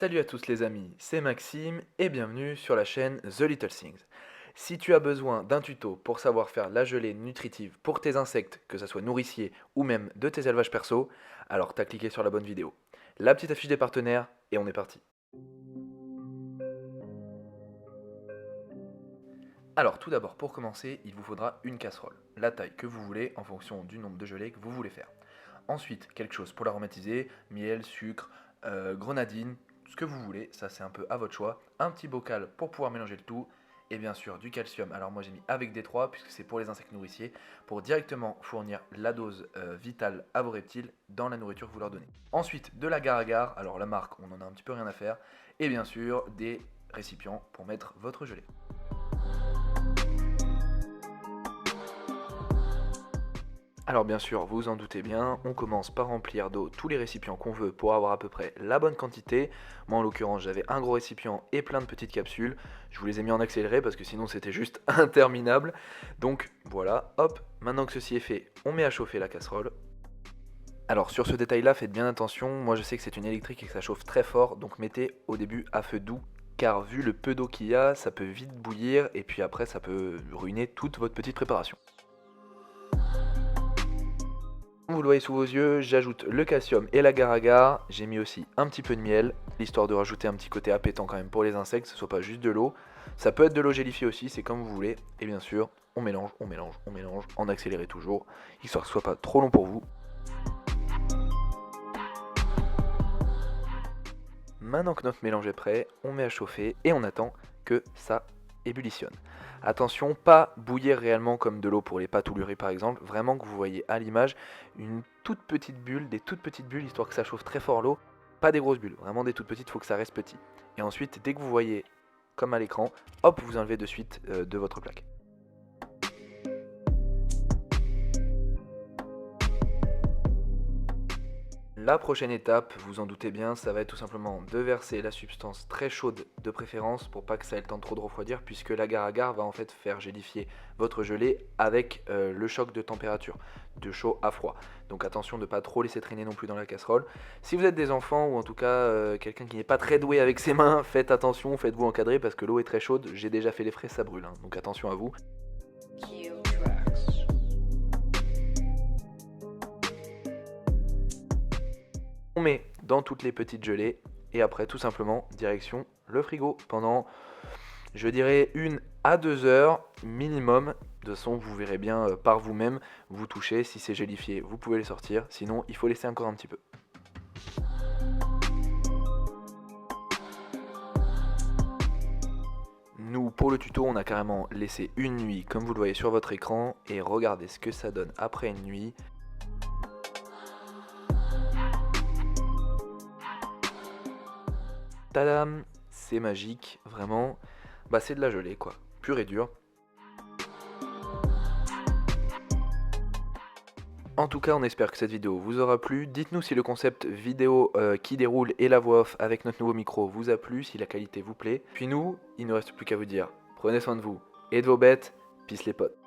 Salut à tous les amis, c'est Maxime et bienvenue sur la chaîne The Little Things. Si tu as besoin d'un tuto pour savoir faire la gelée nutritive pour tes insectes, que ce soit nourriciers ou même de tes élevages perso, alors t'as cliqué sur la bonne vidéo. La petite affiche des partenaires et on est parti. Alors tout d'abord pour commencer, il vous faudra une casserole, la taille que vous voulez en fonction du nombre de gelées que vous voulez faire. Ensuite, quelque chose pour l'aromatiser, miel, sucre, grenadine, ce que vous voulez, ça c'est un peu à votre choix. Un petit bocal pour pouvoir mélanger le tout, et bien sûr du calcium. Alors moi j'ai mis avec D3 puisque c'est pour les insectes nourriciers, pour directement fournir la dose vitale à vos reptiles dans la nourriture que vous leur donnez. Ensuite de l'agar-agar, alors la marque on en a un petit peu rien à faire, et bien sûr des récipients pour mettre votre gelée. Alors bien sûr, vous vous en doutez bien, on commence par remplir d'eau tous les récipients qu'on veut pour avoir à peu près la bonne quantité. Moi en l'occurrence j'avais un gros récipient et plein de petites capsules. Je vous les ai mis en accéléré parce que sinon c'était juste interminable. Donc voilà, hop, maintenant que ceci est fait, on met à chauffer la casserole. Alors sur ce détail là, faites bien attention, moi je sais que c'est une électrique et que ça chauffe très fort, donc mettez au début à feu doux. Car vu le peu d'eau qu'il y a, ça peut vite bouillir et puis après ça peut ruiner toute votre petite préparation. Comme vous le voyez sous vos yeux, j'ajoute le calcium et l'agar-agar. J'ai mis aussi un petit peu de miel, histoire de rajouter un petit côté appétant quand même pour les insectes, que ce soit pas juste de l'eau. Ça peut être de l'eau gélifiée aussi, c'est comme vous voulez. Et bien sûr, on mélange, on mélange, on mélange, en accéléré toujours, histoire que ce soit pas trop long pour vous. Maintenant que notre mélange est prêt, on met à chauffer et on attend que ça ébullitionne. Attention, pas bouillir réellement comme de l'eau pour les pâtes ou le riz par exemple, vraiment que vous voyez à l'image une toute petite bulle, des toutes petites bulles, histoire que ça chauffe très fort l'eau, pas des grosses bulles, vraiment des toutes petites, il faut que ça reste petit. Et ensuite, dès que vous voyez, comme à l'écran, hop, vous enlevez de suite de votre plaque. La prochaine étape, vous en doutez bien, ça va être tout simplement de verser la substance très chaude de préférence pour pas que ça ait le temps de trop de refroidir, puisque l'agar-agar va en fait faire gélifier votre gelée avec le choc de température, de chaud à froid. Donc attention de ne pas trop laisser traîner non plus dans la casserole. Si vous êtes des enfants ou en tout cas quelqu'un qui n'est pas très doué avec ses mains, faites attention, faites-vous encadrer parce que l'eau est très chaude, j'ai déjà fait les frais, ça brûle, hein. Donc attention à vous. On met dans toutes les petites gelées et après tout simplement direction le frigo pendant je dirais 1 à 2 heures minimum. De toute façon vous verrez bien par vous-même, vous touchez, si c'est gélifié vous pouvez les sortir, sinon il faut laisser encore un petit peu. Nous pour le tuto on a carrément laissé une nuit comme vous le voyez sur votre écran et regardez ce que ça donne après une nuit. Tadam, c'est magique, vraiment. Bah c'est de la gelée quoi, pure et dure. En tout cas, on espère que cette vidéo vous aura plu. Dites-nous si le concept vidéo qui déroule et la voix off avec notre nouveau micro vous a plu, si la qualité vous plaît. Puis nous, il ne reste plus qu'à vous dire, prenez soin de vous et de vos bêtes, peace les potes.